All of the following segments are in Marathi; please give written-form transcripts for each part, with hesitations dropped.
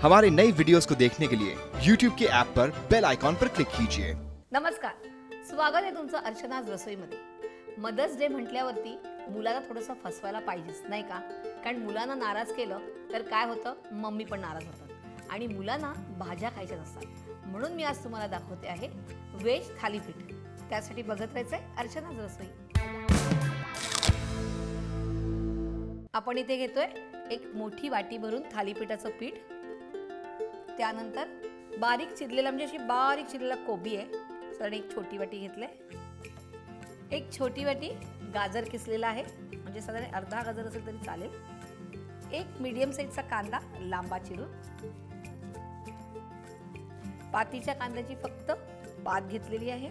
हमारे नए वीडियोस को देखने के लिए YouTube के ऐप पर बेल आइकॉन पर क्लिक कीजिए। नमस्कार, स्वागत आहे तुमचं अर्चनाज रसोईमध्ये। मदर्स डे म्हटल्यावरती मुलाला थोडंसं फसवायला पाहिजेच नाही का? कारण मुलांना नाराज केलं तर काय होतं, मम्मी पण नाराज होतात आणि मुलांना भाज्या खायच्या नसतात। म्हणून मी आज तुम्हाला दाखवते आहे व्हेज थालीपीठ। त्यासाठी बघत राहायचंय अर्चनाज रसोई। आपण इथे घेतोय एक मोठी वाटी भरून थालीपीठाचं पीठ, त्यानंतर बारीक चिरलेला म्हणजे अशी बारीक चिरलेला कोबी आहे, तर एक छोटी वाटी घेतले, एक छोटी वाटी गाजर किसलेला आहे म्हणजे साधारण अर्धा गाजर असेल तरी चालेल, एक मीडियम साईजचा कांदा लांबा चिरून, पातीच्या कांद्याची फक्त पात घेतलेली आहे,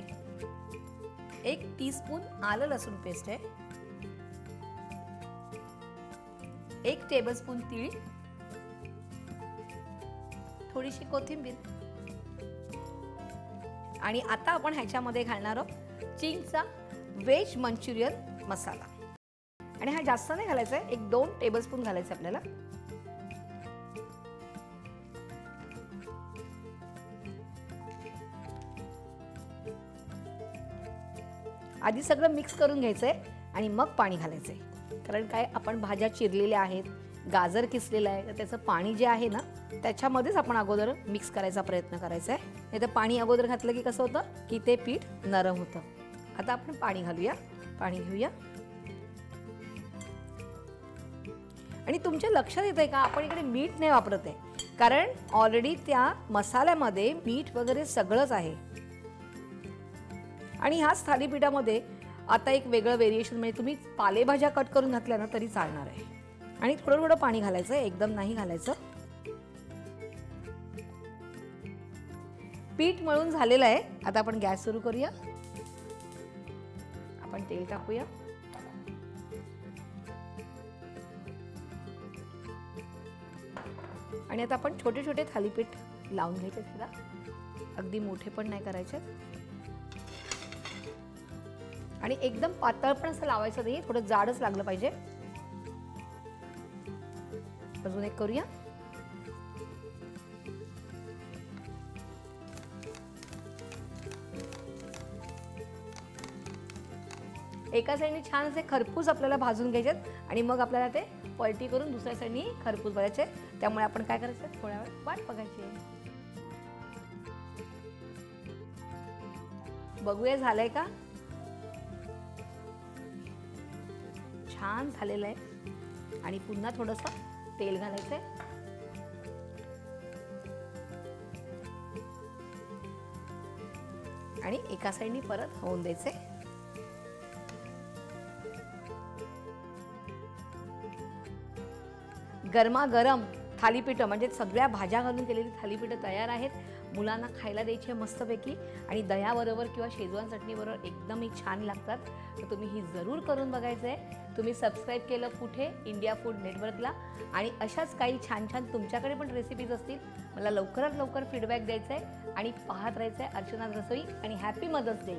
1 टीस्पून आलं लसूण पेस्ट आहे, 1 टेबलस्पून तीळ, थोडीशी कोथिंबीर आणि आता आपण ह्याच्यामध्ये घालणार आहोत चिंगचा व्हेज मंचुरियन मसाला। आणि हा जास्त नाही घालायचा आहे, 1-2 टेबलस्पून घालायचं आपल्याला। आधी सगळं मिक्स करून घ्यायचंय आणि मग पाणी घालायचंय, कारण काय आपण भाज्या चिरलेल्या आहेत, गाजर किसलेलं आहे, तर त्याचं पाणी जे आहे ना त्याच्यामध्येच आपण अगोदर मिक्स करायचा प्रयत्न करायचा आहे। नाही तर पाणी अगोदर घातलं की कसं होतं की ते पीठ नरम होतं। आता आपण पाणी घालूया, पाणी घेऊया आणि तुमच्या लक्षात येतंय का आपण इकडे मीठ नाही वापरत आहे, कारण ऑलरेडी त्या मसाल्यामध्ये मीठ वगैरे सगळंच आहे। आणि ह्याच थालीपीठामध्ये आता एक वेगळं व्हेरिएशन म्हणजे तुम्ही पालेभाज्या कट करून घातल्या ना तरी चालणार आहे। आणि थोडं थोडं पाणी घालायचं, एकदम नाही घालायचं। पीठ मळून झालेलं आहे, आता आपण गॅस सुरू करूया, आपण तेल टाकूया, आणि आता आपण छोटे छोटे थालीपीठ लावून घ्यायचे, त्याला अगदी मोठे पण नाही करायचे आणि एकदम पातळ पण असं लावायचं नाही, थोडं जाडच लागलं पाहिजे। अजून एक करूया, एका साईडने छान असे खरपूस आपल्याला भाजून घ्यायचे आणि मग आपल्याला ते पलटी करून दुसऱ्या साईडने खरपूस भाजायचे। त्यामुळे आपण काय करायचं, थोड्या वेळ वाट बघायची। बघूया झालंय का, छान झालेलं आहे। आणि पुन्हा थोडंसं तेल घालायचंय आणि एका साईडने परत होऊन द्यायचे। गरमागरम थालीपीठ म्हणजे सगळ्या भाज्या घालून केलेली थालीपीठ तयार आहेत। मुलांना खायला द्यायची मस्तपैकी आणि दह्याबरोबर किंवा शेजवान चटणीबरोबर एकदम छान लागतात। तर तुम्ही ही जरूर करून बघायचं आहे। तुम्ही सबस्क्राइब केलं कुठे, इंडिया फूड नेटवर्कला, आणि अशाच काही छान छान तुमच्याकडे पण रेसिपीज असतील मला लवकरात लवकर फीडबॅक द्यायचा आहे आणि पाहत राहायचं आहे अर्चनाज रसोई। आणि हॅपी मदर्स डे।